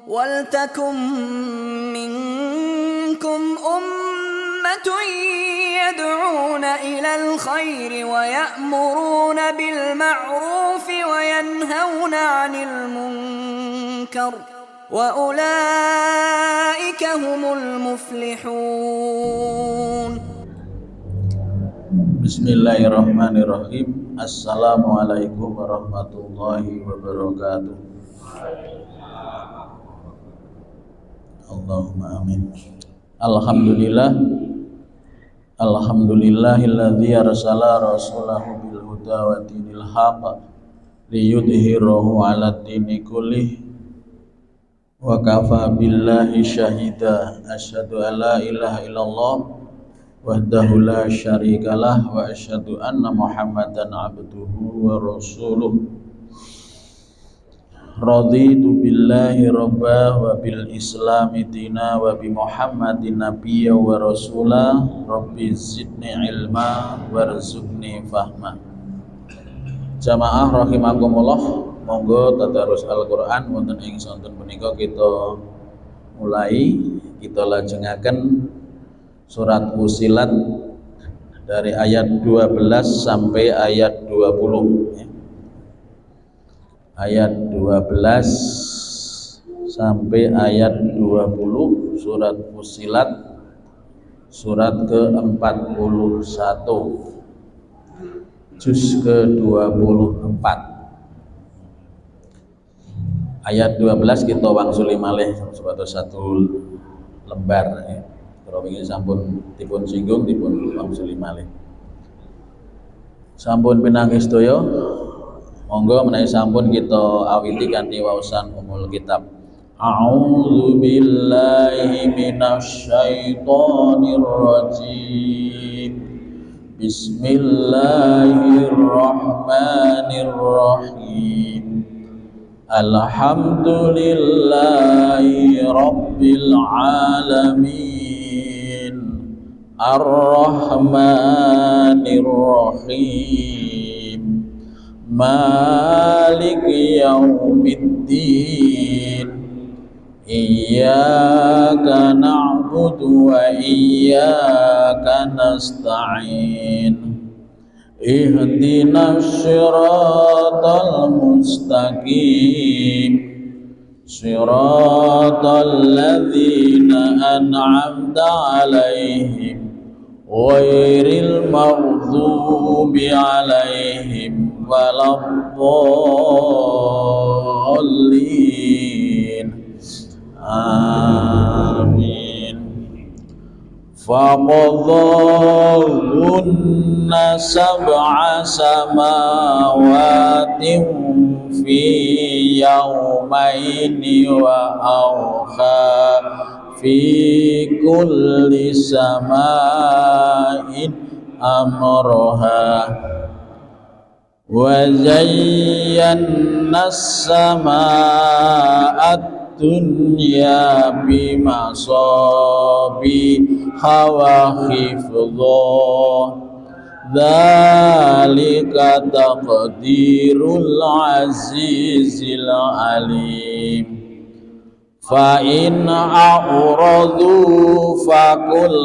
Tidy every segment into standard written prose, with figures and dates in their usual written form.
وَلْتَكُنْ مِنْكُمْ أُمَّةٌ يَدْعُونَ إِلَى الْخَيْرِ وَيَأْمُرُونَ بِالْمَعْرُوفِ وَيَنْهَوْنَ عَنِ الْمُنْكَرِ وَأُولَئِكَ هُمُ الْمُفْلِحُونَ. Bismillahirrahmanirrahim. Assalamualaikum warahmatullahi wabarakatuh. Allahumma amin. Alhamdulillahilladzi arsala rasulahu bil huda wa dinil haqq liyudhhirahu 'alad dini kullih wa kafa billahi syahida. Asyhadu an la ilaha illallah wahdahu la syarikalah wa asyhadu anna Muhammadan abduhu wa rasuluh. Raditu billahi rabba wa bil islami dina wa bi Muhammadin nabiyya wa rasula. Rabbi zidni ilma warzuqni fahma. Jamaah rahimakumullah, monggo tadarus Al-Qur'an wonten ing sonten punika kita mulai, kita lajengaken surat Fussilat dari ayat 12 sampai ayat 20. Ayat 12 sampai ayat 20 surat Fussilat, surat ke-41, juz ke-24. Ayat 12 kita wangsuli malih sebatas satu lembar ya. Kalau ingin sampun dipun singgung dipun wangsuli malih. Sampun pinanggih sedaya, monggo menawi sampun kita awiti kanthi waosan umul kitab. A'udzu billahi minasyaitonir rajim. Bismillahirrahmanirrahim. Alhamdulillahi rabbil alamin. Ar-Rahmanir Rahim. Maliki yaumiddin. Iyyaka na'budu wa iyyaka nasta'in. Ihdinas siratal mustaqim. Siratal ladzina an'amta 'alaihim ghairil maghdubi 'alaihim waladdallin. Amin. Faqadhahunna sab'a samawatin fi yawmaini wa awha fi kulli sama'in amraha wa zayyana as-sama'at dunya bimasabiha wa hifdha. Dzalika taqdirul azizil alim. Fa in a'radu faqul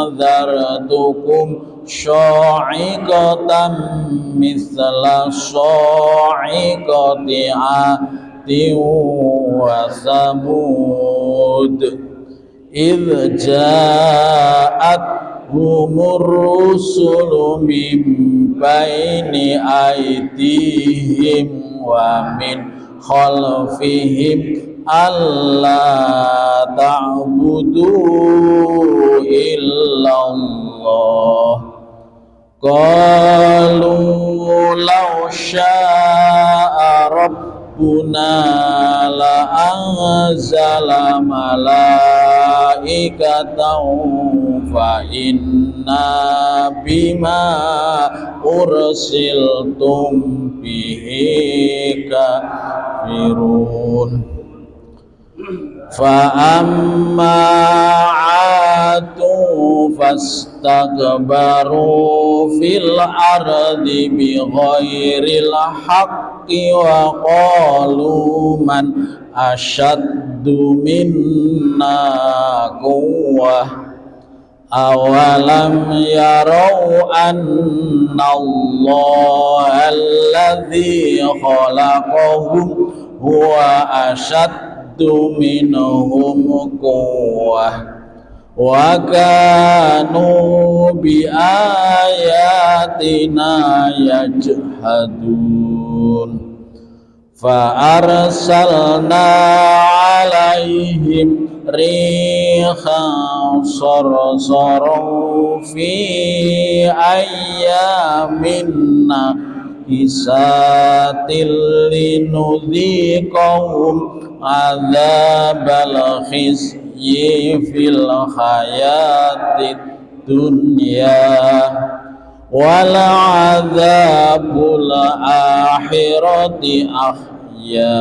anzartukum sya'iqatan mithla sya'iqati 'adin wa thamud idh ja'athumur rusulu min baini aydihim wa min khalfihim alla ta'budu illallah. Qalu law sya'a rabbuna la anzala malaikatan fa inna bima ursiltum bihi kafirun. Fa amma 'adu fastakbaru fil ardi bighairil haqq wa qalu man asyaddu minna quwwah awalam yarau anna Allah alladzi khalaqahum huwa asyaddu minhum quwwah wa kanu bi ayatina yajhadun fa arsalna alaihim rihan sarsaran fi ayyamin hisatil linudhiqahum adzabal khizyi fil hayatid dunya wal adzabul akhirati ahya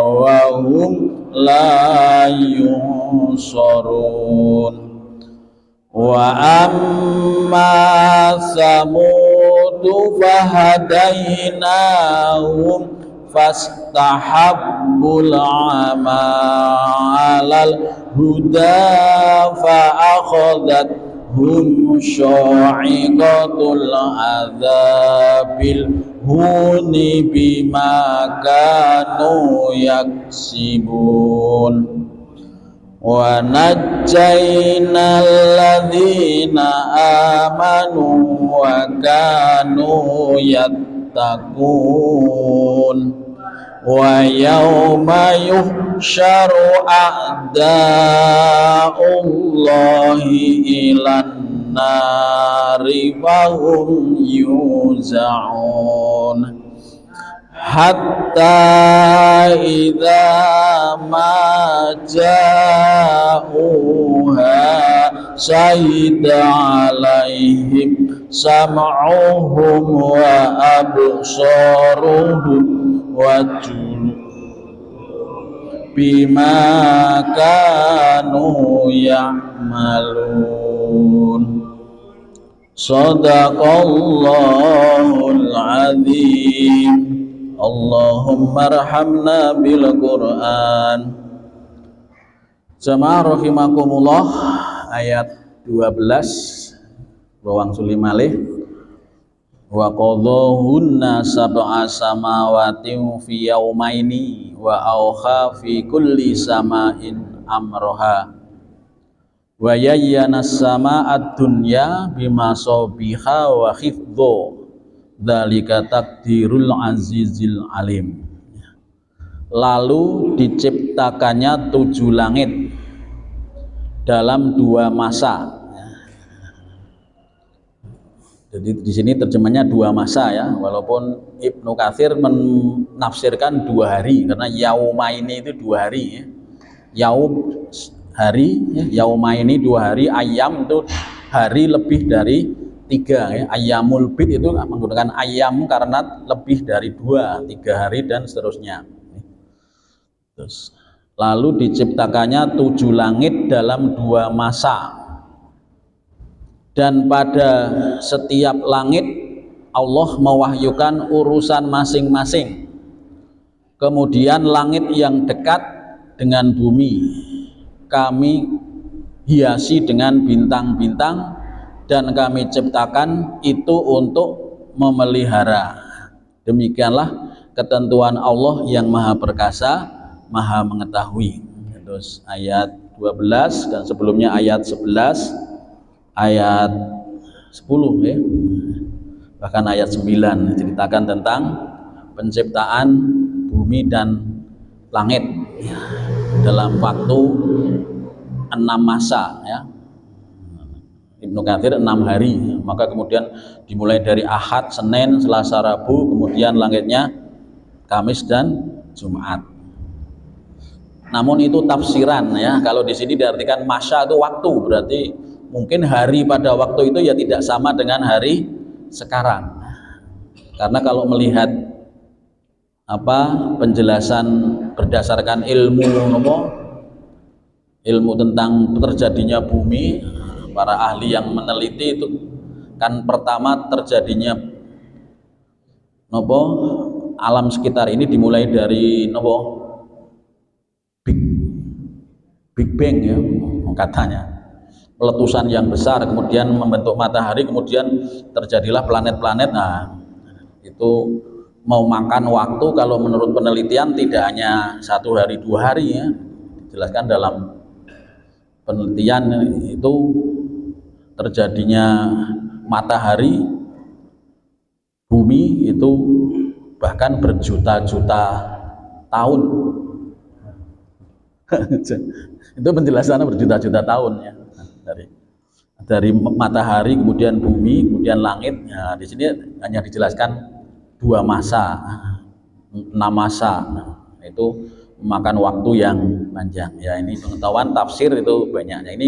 wa hum la yunsarun wa amma samudu fahadainahum fastahabbul ama alal huda fa akhadathum sya'iqatul adzabil huni bima kanu yaksibun wa najjaynal ladzina amanu wa kanu yattaqun wa yawma yuhsyaru a'da'ullahi ilan nari wa hum yuza'un hatta idza ma ja'uha syahida alaihim sam'uhum wa absaruhum wajul bima kanu ya'malun. Sadaqallahul azim. Allahumma arhamna bil Qur'an. Jamaah rahimakumullah, ayat 12 bawang suli malih wa qadhahunna sab'a samawati fi yaumaini wa awha fi kulli sama'in amroha wa yayyana sama'ad dunya bima sabiha wa hifdho dzalika takdirul azizil alim. Lalu diciptakannya 7 langit dalam 2 masa. Jadi di sini terjemahnya 2 masa ya, walaupun Ibnu Katsir menafsirkan 2 hari karena yaumaini itu 2 hari ya. Yaum hari ya, yaumaini 2 hari, ayam itu hari lebih dari 3 ya. Ayyamul bid itu menggunakan ayam karena lebih dari 2, 3 hari dan seterusnya. Terus lalu diciptakannya 7 langit dalam 2 masa. Dan pada setiap langit Allah mewahyukan urusan masing-masing. Kemudian langit yang dekat dengan bumi kami hiasi dengan bintang-bintang dan kami ciptakan itu untuk memelihara. Demikianlah ketentuan Allah yang maha perkasa, maha mengetahui. Terus ayat 12 dan sebelumnya ayat 11, ayat 10 ya, bahkan ayat 9 ceritakan tentang penciptaan bumi dan langit ya, dalam waktu 6 masa ya. Ibnu Katsir 6 hari, maka kemudian dimulai dari Ahad, Senin, Selasa, Rabu, kemudian langitnya Kamis dan Jumat. Namun itu tafsiran ya. Kalau di sini diartikan masa itu waktu, berarti mungkin hari pada waktu itu ya tidak sama dengan hari sekarang. Karena kalau melihat penjelasan berdasarkan ilmu tentang terjadinya bumi, para ahli yang meneliti itu kan pertama terjadinya alam sekitar ini dimulai dari Big, Big Bang ya katanya, letusan yang besar kemudian membentuk matahari, kemudian terjadilah planet-planet. Nah itu mau makan waktu kalau menurut penelitian tidak hanya 1 hari 2 hari ya, dijelaskan dalam penelitian itu terjadinya matahari, bumi itu bahkan berjuta-juta tahun. Itu penjelasannya berjuta-juta tahun ya, dari matahari kemudian bumi kemudian langit. Nah, di sini hanya dijelaskan 2 masa, 6 masa. Nah, itu memakan waktu yang panjang ya. Ini pengetahuan tafsir itu banyak. Nah, ini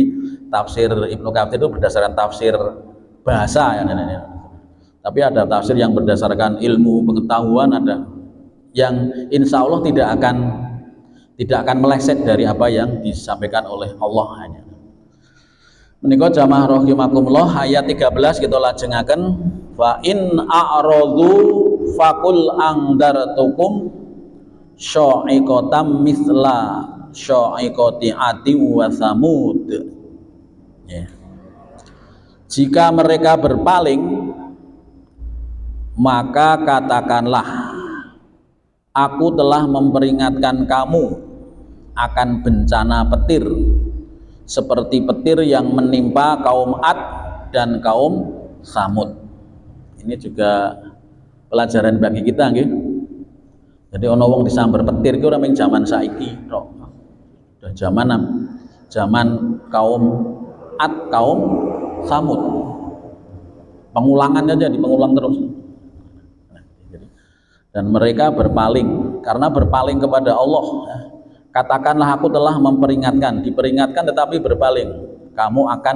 tafsir Ibnu Katsir itu berdasarkan tafsir bahasa ya. Tapi ada tafsir yang berdasarkan ilmu pengetahuan, ada yang insya Allah tidak akan meleset dari apa yang disampaikan oleh Allah hanya. Menika jamaah rahimakumullah, ayat 13 kita lajengaken, fa in a'radu faqul angdartukum sya'iqatam mithla sya'iqati ati wa samud. Ya. Jika mereka berpaling, maka katakanlah, aku telah memperingatkan kamu akan bencana petir seperti petir yang menimpa kaum Ad dan kaum Samud. Ini juga pelajaran bagi kita nggih. Jadi ono wong disambar petir itu orang yang zaman saiki tok. Udah zaman kaum Ad, kaum Samud. Pengulangannya jadi pengulang terus. Dan mereka berpaling, karena berpaling kepada Allah. Katakanlah aku telah memperingatkan, diperingatkan tetapi berpaling. Kamu akan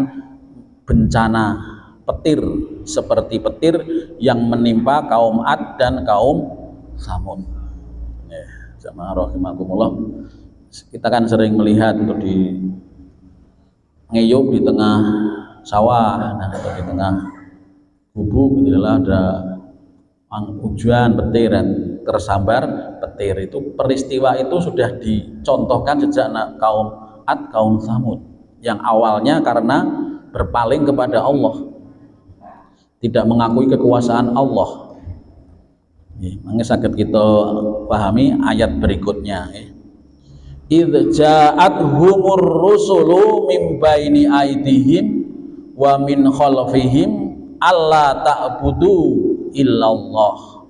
bencana petir seperti petir yang menimpa kaum Ad dan kaum Samud. Jamaah rahimakumullah, kita kan sering melihat itu di ngeyup di tengah sawah atau di tengah gubuk, gitu lah, ada hujan petir dan tersambar petir. Itu peristiwa itu sudah dicontohkan sejak kaum Ad, kaum Samud, yang awalnya karena berpaling kepada Allah, tidak mengakui kekuasaan Allah. Mangga saged kita pahami ayat berikutnya. Idz ja'athumur rusulu mim baini aydihim wa min khalfihim alla ta'budu illallah.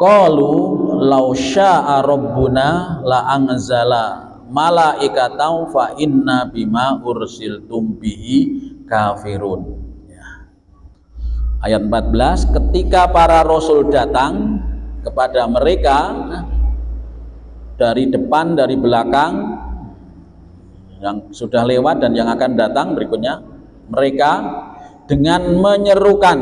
Qalu law syaa rabbuna la anzala malaikatan fa inna bima ursiltum bihi kafirun. Ayat 14, ketika para rasul datang kepada mereka dari depan, dari belakang, yang sudah lewat dan yang akan datang berikutnya, mereka dengan menyerukan,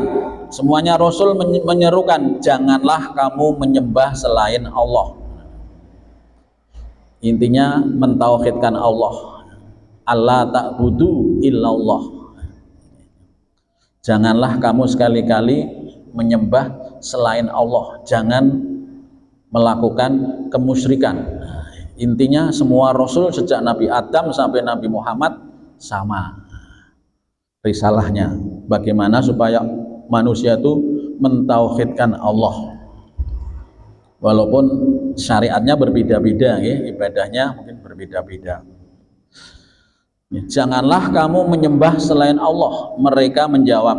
semuanya rasul menyerukan, janganlah kamu menyembah selain Allah. Intinya mentauhidkan Allah. Allah ta'budu illallah. Janganlah kamu sekali-kali menyembah selain Allah, jangan melakukan kemusyrikan. Intinya semua rasul sejak Nabi Adam sampai Nabi Muhammad sama risalahnya, bagaimana supaya manusia itu mentauhidkan Allah, walaupun syariatnya berbeda-beda, ibadahnya mungkin berbeda-beda. Janganlah kamu menyembah selain Allah. Mereka menjawab,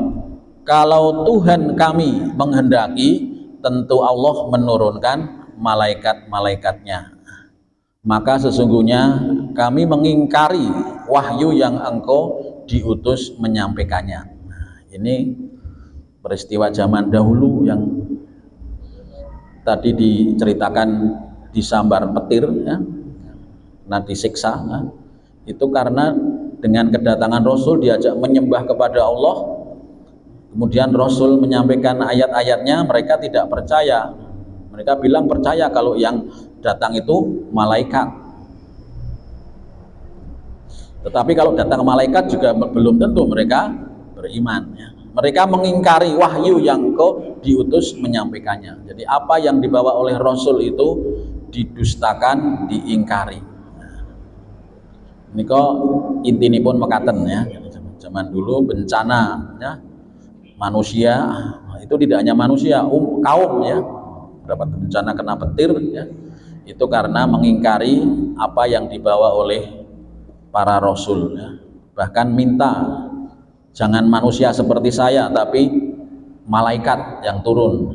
kalau Tuhan kami menghendaki, tentu Allah menurunkan malaikat-malaikatnya. Maka sesungguhnya kami mengingkari wahyu yang engkau diutus menyampaikannya. Ini peristiwa zaman dahulu yang tadi diceritakan disambar petir, ya, nah disiksa. Ya. Itu karena dengan kedatangan Rasul diajak menyembah kepada Allah, kemudian Rasul menyampaikan ayat-ayatnya, mereka tidak percaya. Mereka bilang percaya kalau yang datang itu malaikat, tetapi kalau datang malaikat juga belum tentu mereka beriman, ya. Mereka mengingkari wahyu yang engkau diutus menyampaikannya. Jadi apa yang dibawa oleh Rasul itu didustakan, diingkari. Ini kok intinipun mekaten ya. Zaman dulu bencana ya, manusia itu tidak hanya manusia, kaum ya, dapat bencana kena petir ya. Itu karena mengingkari apa yang dibawa oleh para rasul ya. Bahkan minta jangan manusia seperti saya tapi malaikat yang turun.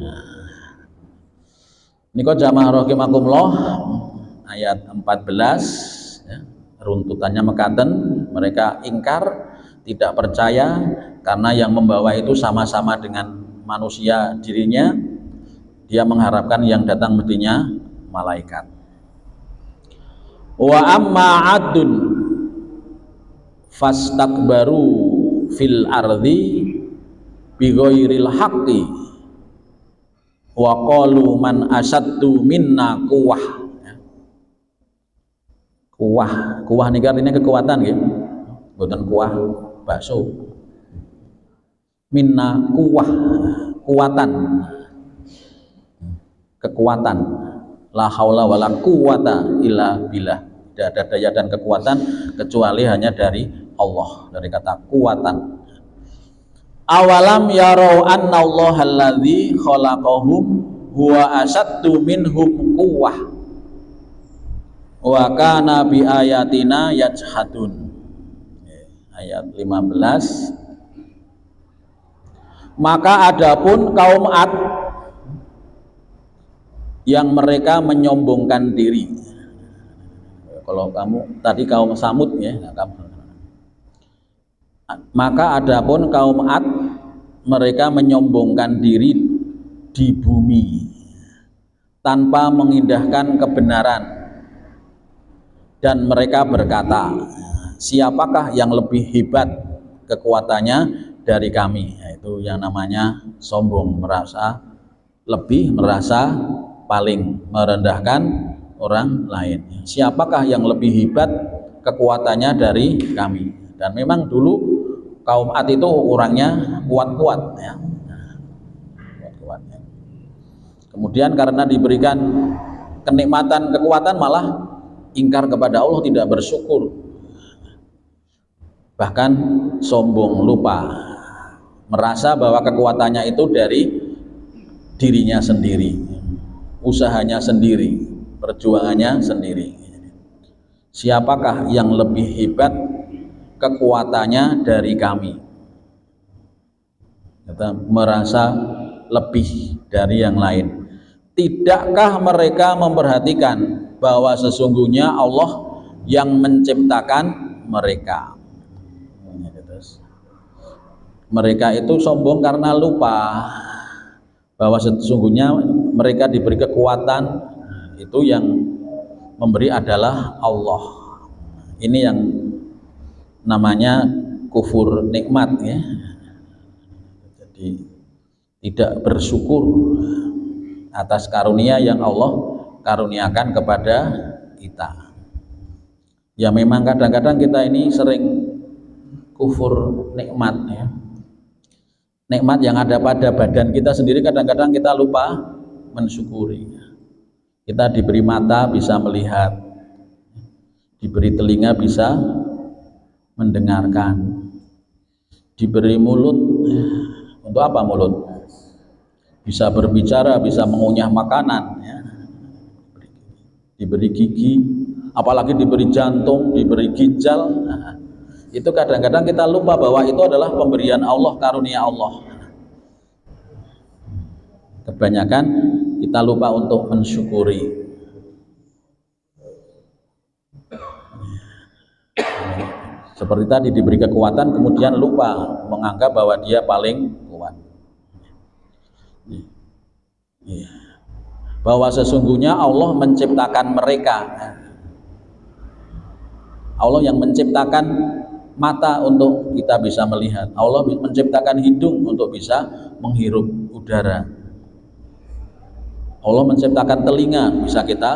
Ini kok jamaah rahimakumullah ayat 14 ya, runtutannya mekaten, mereka ingkar, tidak percaya karena yang membawa itu sama-sama dengan manusia dirinya. Dia mengharapkan yang datang mestinya malaikat. Wa amma adun fastakbaru fil ardi bighairil haqqi wa qalu man asaddu minna quwwah. Kuwah niki artinya kekuatan nggih. Mboten kuah bakso. Minna quwwah, kuatan. Kekuatan. La haula wala quwata illa billah. Tidak ada daya dan kekuatan kecuali hanya dari Allah, dari kata kuatan. Awalam yarau anna Allah alladzi khalaqahum huwa asaddu minhum quwwah wa kana bi ayatina yajhadun. Ayat 15. Maka adapun kaum Ad yang mereka menyombongkan diri. Kalau kamu tadi kaum Samud ya, maka adapun kaum Ad mereka menyombongkan diri di bumi tanpa mengindahkan kebenaran, dan mereka berkata, siapakah yang lebih hebat kekuatannya dari kami? Itu yang namanya sombong, merasa lebih, merasa paling, merendahkan orang lain. Siapakah yang lebih hebat kekuatannya dari kami? Dan memang dulu kaum Ad itu orangnya kuat-kuat ya. Kuat-kuat ya. Kemudian karena diberikan kenikmatan kekuatan malah ingkar kepada Allah, tidak bersyukur. Bahkan sombong, lupa, merasa bahwa kekuatannya itu dari dirinya sendiri, usahanya sendiri, perjuangannya sendiri. Siapakah yang lebih hebat kekuatannya dari kami? Kita merasa lebih dari yang lain. Tidakkah mereka memperhatikan bahwa sesungguhnya Allah yang menciptakan mereka? Mereka itu sombong karena lupa bahwa sesungguhnya mereka diberi kekuatan, itu yang memberi adalah Allah. Ini yang namanya kufur nikmat ya. Jadi tidak bersyukur atas karunia yang Allah karuniakan kepada kita. Ya memang kadang-kadang kita ini sering kufur nikmat ya. Nikmat yang ada pada badan kita sendiri kadang-kadang kita lupa mensyukuri. Kita diberi mata bisa melihat, diberi telinga bisa mendengarkan, diberi mulut. Untuk apa mulut? Bisa berbicara, bisa mengunyah makanan ya. Diberi gigi, apalagi diberi jantung, diberi ginjal. Nah, itu kadang-kadang kita lupa bahwa itu adalah pemberian Allah, karunia Allah. Kebanyakan kita lupa untuk mensyukuri. Seperti tadi diberi kekuatan kemudian lupa menganggap bahwa dia paling kuat. Bahwa sesungguhnya Allah menciptakan mereka. Allah yang menciptakan mata untuk kita bisa melihat. Allah menciptakan hidung untuk bisa menghirup udara. Allah menciptakan telinga bisa kita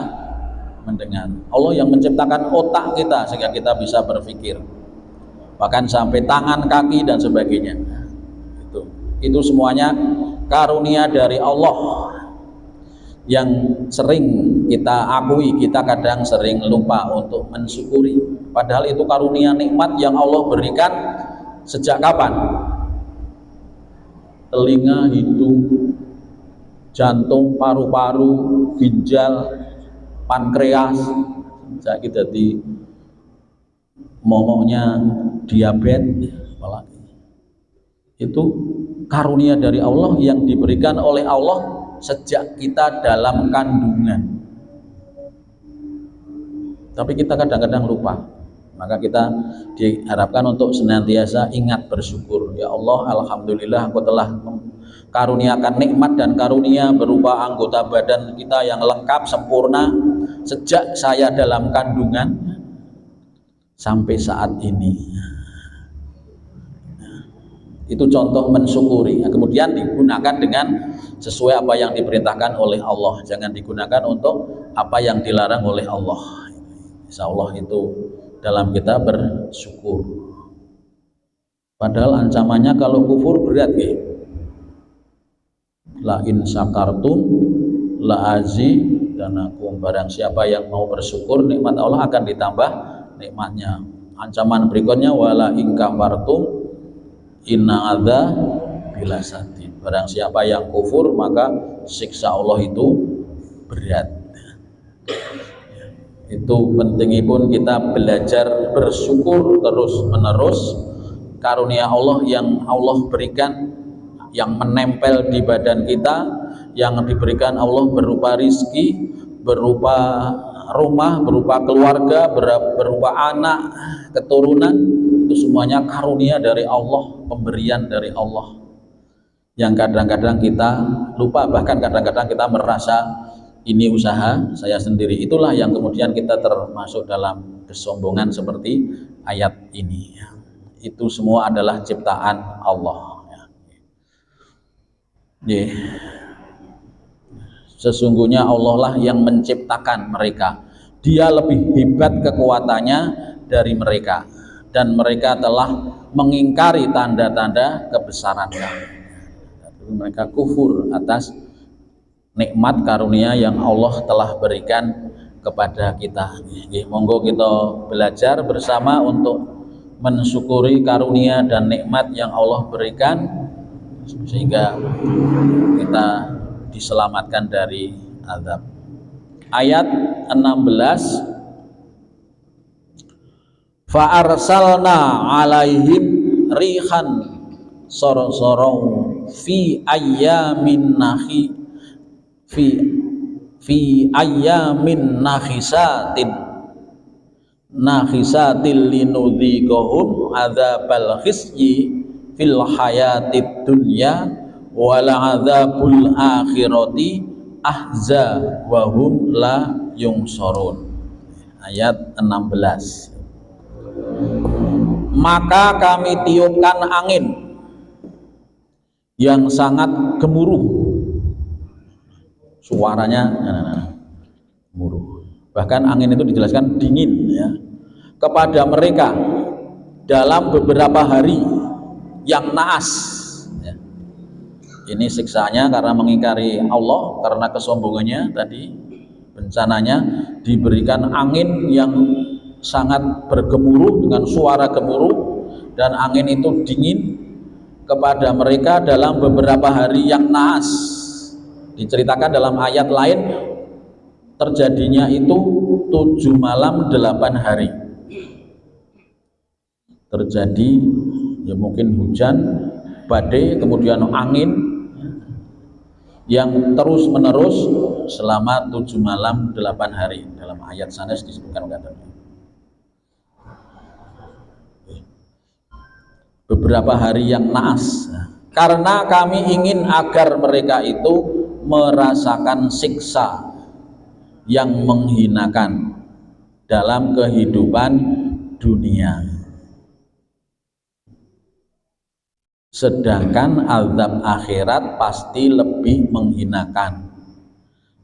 mendengar. Allah yang menciptakan otak kita sehingga kita bisa berpikir. Bahkan sampai tangan, kaki dan sebagainya. Itu. Itu semuanya karunia dari Allah yang sering kita akui, kita kadang sering lupa untuk mensyukuri. Padahal itu karunia nikmat yang Allah berikan sejak kapan? Telinga, hidung, jantung, paru-paru, ginjal, pankreas, saiki dadi momoknya diabetes, apalagi. Itu karunia dari Allah yang diberikan oleh Allah sejak kita dalam kandungan. Tapi kita kadang-kadang lupa. Maka kita diharapkan untuk senantiasa ingat bersyukur. Ya Allah, alhamdulillah Engkau telah karuniakan nikmat dan karunia berupa anggota badan kita yang lengkap sempurna sejak saya dalam kandungan sampai saat ini. Itu contoh mensyukuri. Kemudian digunakan dengan sesuai apa yang diperintahkan oleh Allah. Jangan digunakan untuk apa yang dilarang oleh Allah. Insya Allah itu dalam kita bersyukur. Padahal ancamannya kalau kufur berat ya. La in syakartum la azidanakum. Barang siapa yang mau bersyukur, nikmat Allah akan ditambah nikmatnya. Ancaman berikutnya wala in kafartum inna adza bilasati. Barang siapa yang kufur maka siksa Allah itu berat. Itu pentingipun kita belajar bersyukur terus menerus karunia Allah yang Allah berikan, yang menempel di badan kita, yang diberikan Allah berupa rizki, berupa rumah, berupa keluarga, berupa anak, keturunan. Itu semuanya karunia dari Allah, pemberian dari Allah yang kadang-kadang kita lupa, bahkan kadang-kadang kita merasa ini usaha saya sendiri. Itulah yang kemudian kita termasuk dalam kesombongan seperti ayat ini. Itu semua adalah ciptaan Allah. Sesungguhnya Allah lah yang menciptakan mereka. Dia lebih hebat kekuatannya dari mereka, dan mereka telah mengingkari tanda-tanda kebesarannya. Mereka kufur atas nikmat karunia yang Allah telah berikan kepada kita. Monggo kita belajar bersama untuk mensyukuri karunia dan nikmat yang Allah berikan sehingga kita diselamatkan dari azab. Ayat 16, fa arsalna alaihim rihan sorong fi ayyamin nahi fi ayyamin nakhisatin linudhiqahum adzabal khizyi fil hayatid dunya wal adzabul akhirati ahza wa hum la yungsorun. Ayat 16. Maka kami tiupkan angin yang sangat gemuruh, suaranya gemuruh. Bahkan angin itu dijelaskan dingin ya, kepada mereka dalam beberapa hari yang naas ya. Ini siksaannya karena mengingkari Allah, karena kesombongannya tadi, bencananya diberikan angin yang sangat bergemuruh dengan suara gemuruh, dan angin itu dingin kepada mereka dalam beberapa hari yang naas. Diceritakan dalam ayat lain terjadinya itu 7 malam 8 hari. Terjadi ya mungkin hujan, badai, kemudian angin yang terus menerus selama 7 malam 8 hari. Dalam ayat sanes disebutkan beberapa hari yang naas, karena kami ingin agar mereka itu merasakan siksa yang menghinakan dalam kehidupan dunia, sedangkan azab akhirat pasti lebih menghinakan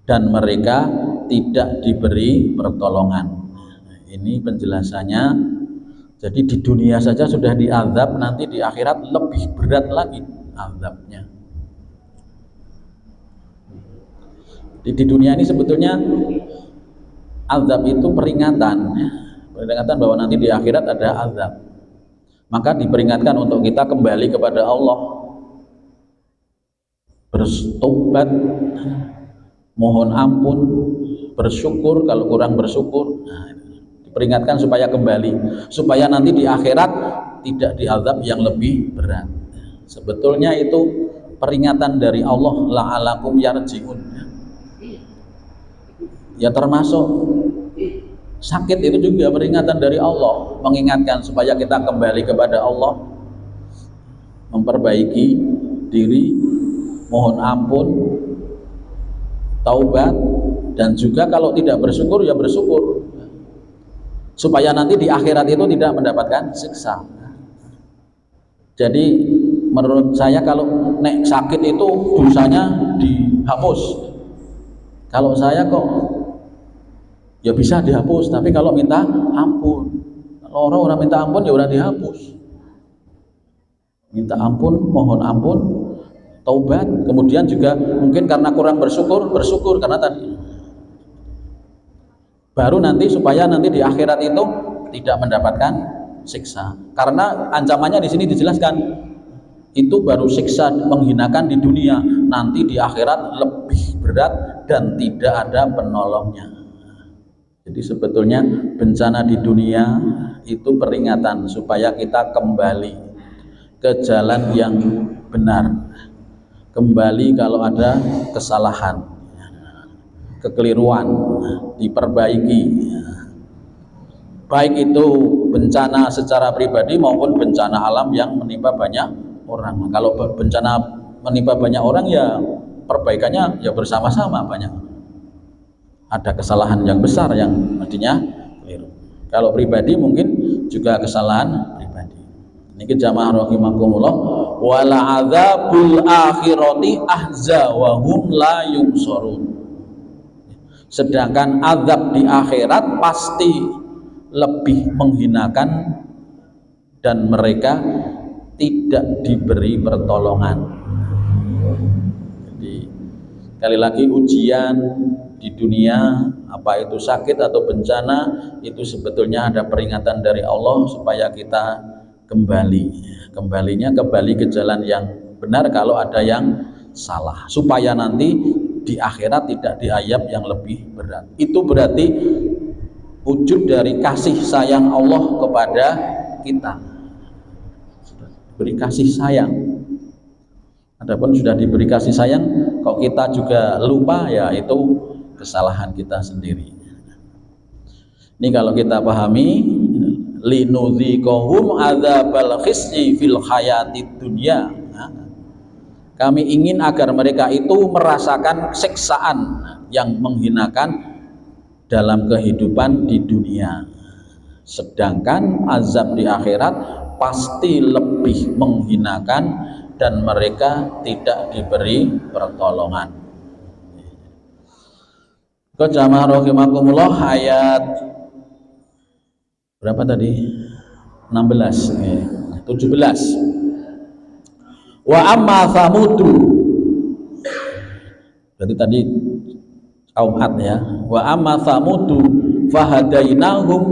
dan mereka tidak diberi pertolongan. Ini penjelasannya. Jadi di dunia saja sudah diazab, nanti di akhirat lebih berat lagi. azabnya. Di dunia ini sebetulnya azab itu peringatan bahwa nanti di akhirat ada azab. Maka diperingatkan untuk kita kembali kepada Allah, bertobat, mohon ampun, bersyukur kalau kurang bersyukur. Diperingatkan supaya kembali, supaya nanti di akhirat tidak diazab yang lebih berat. Sebetulnya itu peringatan dari Allah, la'alakum yarji'un. Ya termasuk sakit itu juga peringatan dari Allah, mengingatkan supaya kita kembali kepada Allah, memperbaiki diri, mohon ampun, taubat, dan juga kalau tidak bersyukur ya bersyukur, supaya nanti di akhirat itu tidak mendapatkan siksa. Jadi menurut saya kalau nek sakit itu dosanya dihapus. Kalau saya kok ya bisa dihapus, tapi kalau minta ampun, kalau orang minta ampun ya udah dihapus. Minta ampun, mohon ampun, taubat, kemudian juga mungkin karena kurang bersyukur karena tadi. Baru nanti supaya nanti di akhirat itu tidak mendapatkan siksa. Karena ancamannya di sini dijelaskan, itu baru siksa menghinakan di dunia, nanti di akhirat lebih berat dan tidak ada penolongnya. Jadi sebetulnya bencana di dunia itu peringatan supaya kita kembali ke jalan yang benar, kembali kalau ada kesalahan, kekeliruan, diperbaiki, baik itu bencana secara pribadi maupun bencana alam yang menimpa banyak orang. Kalau bencana menimpa banyak orang ya perbaikannya ya bersama-sama, banyak ada kesalahan yang besar yang mestinya keliru. Kalau pribadi mungkin juga kesalahan pribadi. Niki jamaah rahimakumullah, wala adzabul akhirati ahza wa hum la yubsarun. Sedangkan azab di akhirat pasti lebih menghinakan dan mereka tidak diberi pertolongan. Jadi sekali lagi ujian di dunia, apa itu sakit atau bencana, itu sebetulnya ada peringatan dari Allah supaya kita kembalinya kembali ke jalan yang benar kalau ada yang salah, supaya nanti di akhirat tidak diazab yang lebih berat. Itu berarti wujud dari kasih sayang Allah kepada kita, beri kasih sayang. Adapun sudah diberi kasih sayang kok kita juga lupa, ya itu kesalahan kita sendiri. Ini kalau kita pahami, linudziqahum adzabal khizyi fil hayatid dunya. Kami ingin agar mereka itu merasakan siksaan yang menghinakan dalam kehidupan di dunia. Sedangkan azab di akhirat pasti lebih menghinakan dan mereka tidak diberi pertolongan. Jamaah rahimakumullah, ayat berapa tadi? 16, 17. Wa amma Samudu, berarti tadi kaum Ad ya. Wa amma Samudu fahadainahum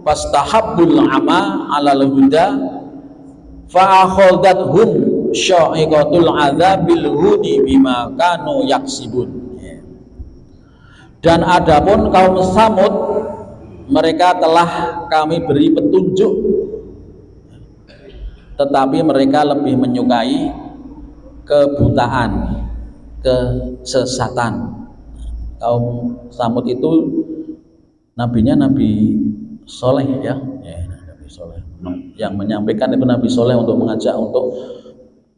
fastahabbul ama 'alal huda fa akhadhathum sya'iqatul adzabil huni bima kanu yaksibun. Dan adapun kaum Samud, mereka telah kami beri petunjuk, tetapi mereka lebih menyukai kebutaan, kesesatan. Kaum Samud itu nabinya Nabi Soleh ya, Nabi Soleh. Yang menyampaikan itu Nabi Soleh untuk mengajak untuk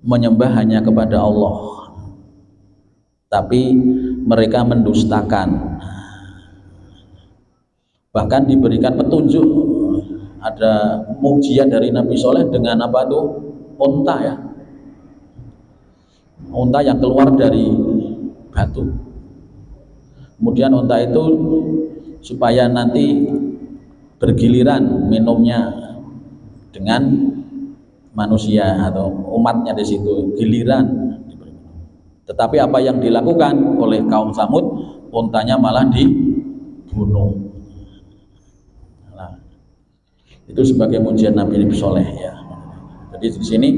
menyembah hanya kepada Allah. Tapi mereka mendustakan. Bahkan diberikan petunjuk, ada mukjizat dari Nabi Soleh dengan apa tuh? Unta ya, unta yang keluar dari batu. Kemudian unta itu supaya nanti bergiliran minumnya dengan manusia atau umatnya di situ giliran diberi minum. Tetapi apa yang dilakukan oleh kaum Samud, untanya malah dibunuh. Nah, itu sebagai mujian Nabi Soleh ya. Jadi di sini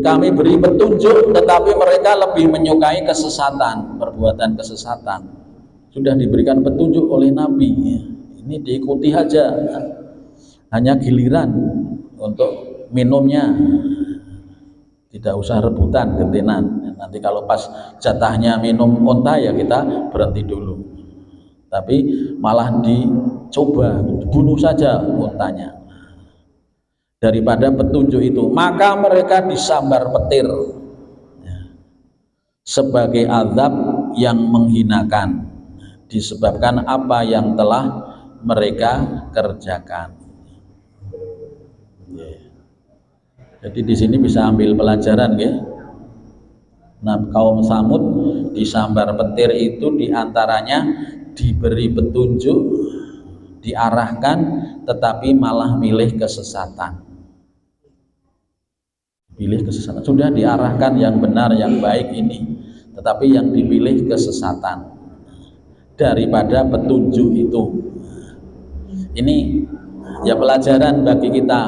kami beri petunjuk, tetapi mereka lebih menyukai kesesatan, perbuatan kesesatan. Sudah diberikan petunjuk oleh Nabi, ini diikuti aja, hanya giliran untuk minumnya, tidak usah rebutan gentenan. Nanti kalau pas jatahnya minum onta ya kita berhenti dulu. Tapi malah dicoba, bunuh saja ontanya. Daripada petunjuk itu, maka mereka disambar petir sebagai azab yang menghinakan, disebabkan apa yang telah mereka kerjakan. Jadi di sini bisa ambil pelajaran ya. Nah, kaum Samud disambar petir itu diantaranya diberi petunjuk, diarahkan, tetapi malah milih kesesatan. Pilih kesesatan. Sudah diarahkan yang benar, yang baik ini, tetapi yang dipilih kesesatan daripada petunjuk itu. Ini ya pelajaran bagi kita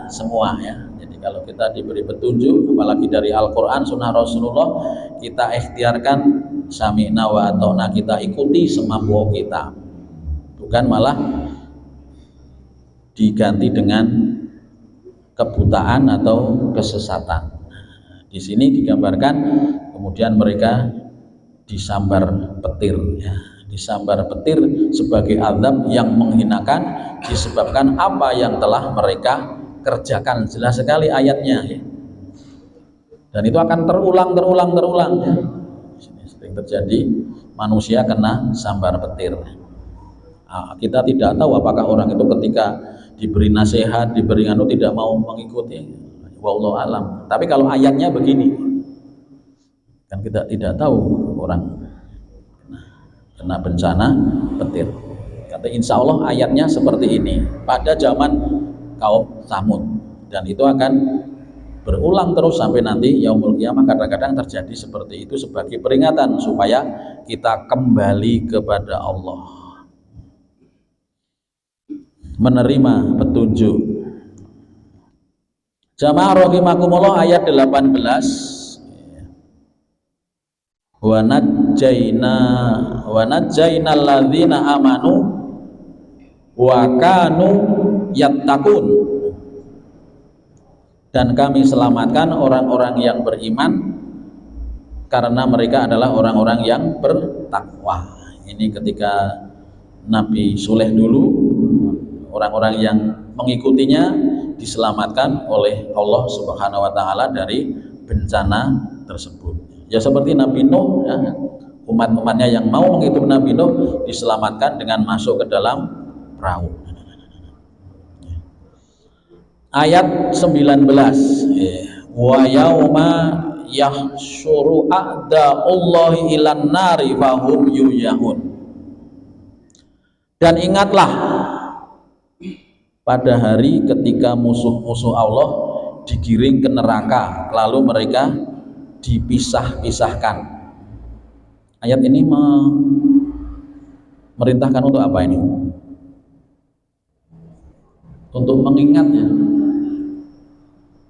semua ya. Jadi kalau kita diberi petunjuk, apalagi dari Al-Quran, Sunnah Rasulullah, kita ikhtiarkan sami'na wa ata'na, kita ikuti semampu kita, bukan malah diganti dengan kebutaan atau kesesatan. Di sini digambarkan kemudian mereka disambar petir ya. Disambar petir sebagai azab yang menghinakan, disebabkan apa yang telah mereka kerjakan. Jelas sekali ayatnya ya. Dan itu akan terulang ya. Di sini sering terjadi manusia kena sambar petir. Nah, kita tidak tahu apakah orang itu ketika diberi nasihat, diberi tidak mau mengikuti, wallahu alam. Tapi kalau ayatnya begini, kan kita tidak tahu orang kena bencana petir. Kata insya Allah ayatnya seperti ini pada zaman kaum Samud, dan itu akan berulang terus sampai nanti yaumul qiyamah. Kadang-kadang terjadi seperti itu sebagai peringatan supaya kita kembali kepada Allah, menerima petunjuk. Jamaah rahimakumullah, ayat 18. Wa najjayna alladzina amanu wa kanu yattaqun. Dan kami selamatkan orang-orang yang beriman karena mereka adalah orang-orang yang bertakwa. Ini ketika Nabi Suleh dulu, orang-orang yang mengikutinya diselamatkan oleh Allah Subhanahu wa taala dari bencana tersebut. Ya seperti Nabi Nuh ya, umat-umatnya yang mau mengikuti Nabi Nuh diselamatkan dengan masuk ke dalam perahu. Ayat 19. Wa yauma yahsyuru a'da'ullahi ilan nari fahum yuyahun. Dan ingatlah pada hari ketika musuh-musuh Allah digiring ke neraka, lalu mereka dipisah-pisahkan. Ayat ini merintahkan untuk apa ini? Untuk mengingatnya.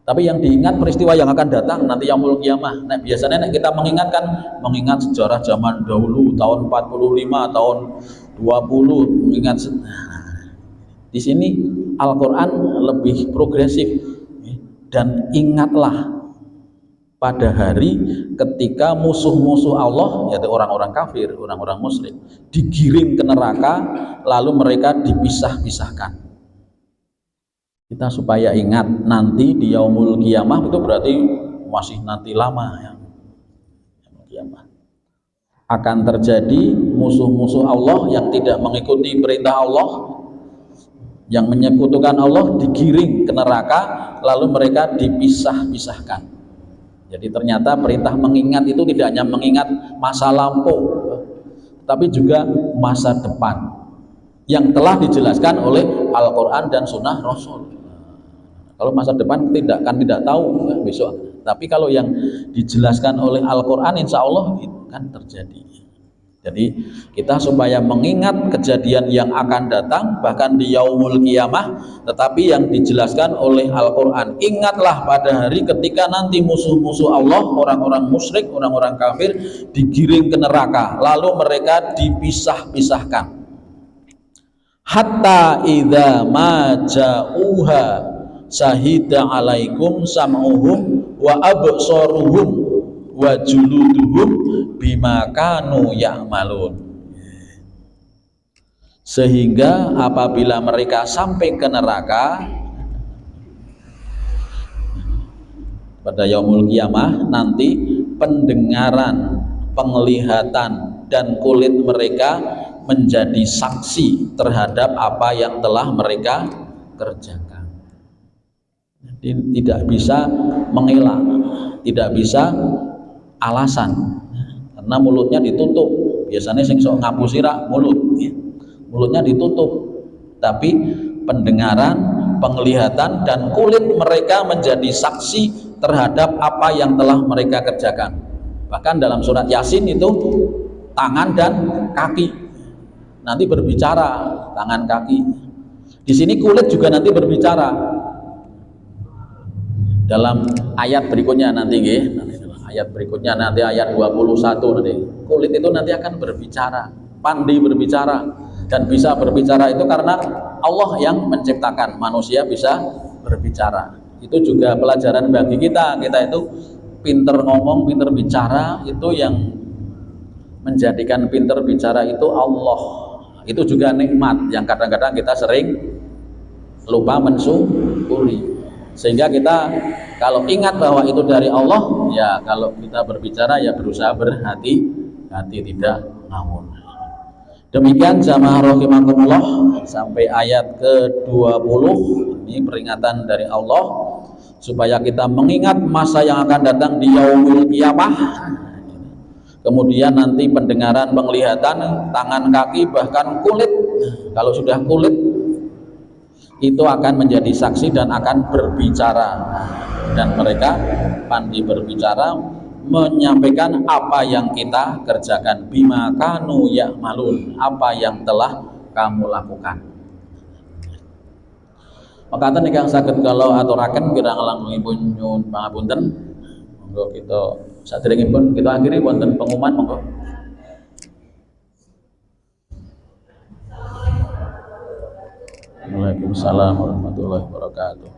Tapi yang diingat peristiwa yang akan datang nanti yaumul qiyamah. Nah, biasanya kita mengingat sejarah zaman dahulu, tahun 45, tahun 20, mengingat. Di sini Al-Quran lebih progresif, dan ingatlah pada hari ketika musuh-musuh Allah, yaitu orang-orang kafir, orang-orang musyrik, digiring ke neraka, lalu mereka dipisah-pisahkan. Kita supaya ingat nanti di yaumul qiyamah, itu berarti masih nanti lama ya. Yaumul qiyamah akan terjadi musuh-musuh Allah yang tidak mengikuti perintah Allah, yang menyekutukan Allah, digiring ke neraka, lalu mereka dipisah-pisahkan. Jadi ternyata perintah mengingat itu tidak hanya mengingat masa lampau, tapi juga masa depan yang telah dijelaskan oleh Al-Quran dan Sunnah Rasul. Kalau masa depan tidak tahu ya, besok. Tapi kalau yang dijelaskan oleh Al-Qur'an insya Allah itu kan terjadi. Jadi kita supaya mengingat kejadian yang akan datang bahkan di yaumul qiyamah, tetapi yang dijelaskan oleh Al-Qur'an. Ingatlah pada hari ketika nanti musuh-musuh Allah, orang-orang musyrik, orang-orang kafir digiring ke neraka, lalu mereka dipisah-pisahkan. Hatta idza ma ja'uha syahida alaikum sam'uhum wa absaruhum wa juluduhum bima kanu ya'malun. Sehingga apabila mereka sampai ke neraka pada yaumul qiyamah nanti, pendengaran, penglihatan dan kulit mereka menjadi saksi terhadap apa yang telah mereka kerjakan. Jadi tidak bisa mengelak, tidak bisa alasan, karena mulutnya ditutup. Biasanya sing sok ngapusi rak mulut, ya. Mulutnya ditutup, tapi pendengaran, penglihatan dan kulit mereka menjadi saksi terhadap apa yang telah mereka kerjakan. Bahkan dalam surat Yasin itu tangan dan kaki nanti berbicara, tangan kaki. Di sini kulit juga nanti berbicara. Dalam ayat berikutnya nanti ayat berikutnya nanti ayat 21 nanti. Kulit itu nanti akan berbicara, pandai berbicara, dan bisa berbicara itu karena Allah yang menciptakan, manusia bisa berbicara. Itu juga pelajaran bagi kita. Kita itu pinter ngomong, pinter bicara, itu yang menjadikan pinter bicara itu Allah. Itu juga nikmat yang kadang-kadang kita sering lupa mensyukuri. Sehingga kita kalau ingat bahwa itu dari Allah, ya kalau kita berbicara ya berusaha berhati-hati, tidak ngawur. Demikian jamaah rahimakumullah sampai ayat ke-20. Ini peringatan dari Allah supaya kita mengingat masa yang akan datang di yaumul qiyamah. Kemudian nanti pendengaran, penglihatan, tangan, kaki, bahkan kulit. Kalau sudah kulit itu akan menjadi saksi dan akan berbicara. Dan mereka pandai berbicara, menyampaikan apa yang kita kerjakan. Bima kanu ya'malun, apa yang telah kamu lakukan. Makatan ingkang saged kula aturaken kirang langkungipun nyuwun pangapunten. Monggo kita saderengipun kita akhiri wonten pengumuman monggo. Waalaikumsalam warahmatullahi wabarakatuh.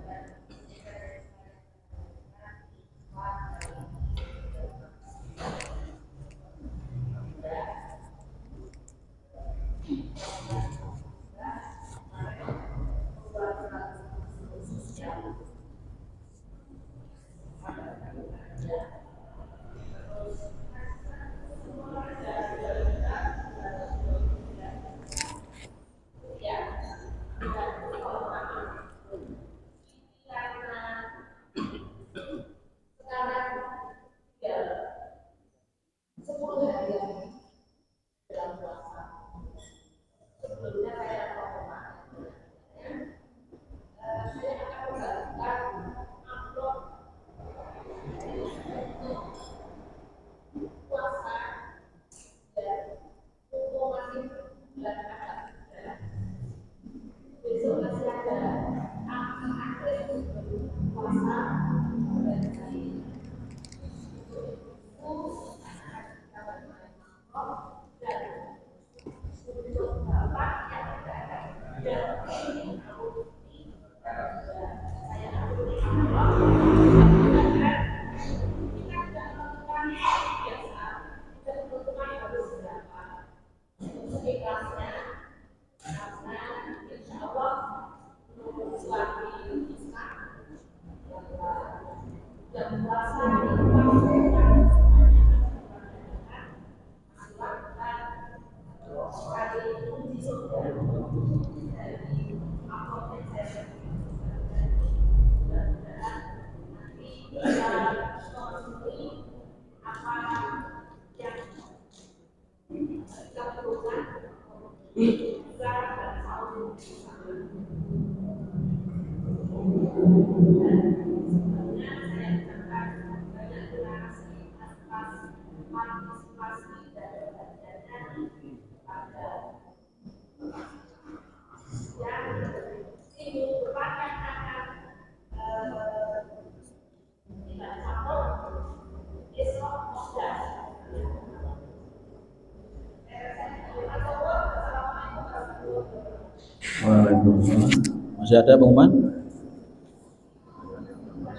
Waalaikumsalam. Masih ada pengumuman?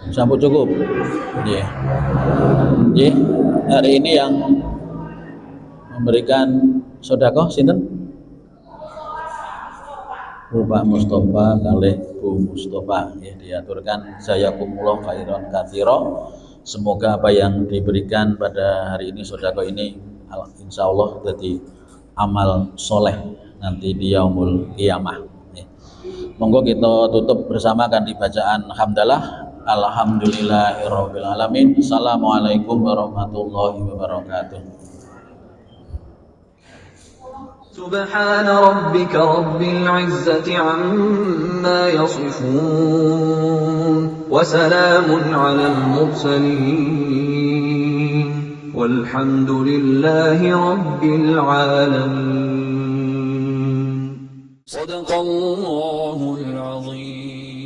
Sampai cukup. Iya. Iya. Hari ini yang memberikan sedekah sinten? Pak Mustafa kalih Bu Mustafa, ya, diaturkan jazakumullah khairan katsira. Semoga apa yang diberikan pada hari ini sedekah ini insya Allah jadi amal soleh nanti di yaumul qiyamah. Ya. Monggo kita tutup bersama kan di bacaan hamdalah. Alhamdulillahirabbil alamin. Assalamualaikum warahmatullahi wabarakatuh. سبحان ربك رب العزة عما يصفون وسلام على المرسلين والحمد لله رب العالمين صدق الله العظيم.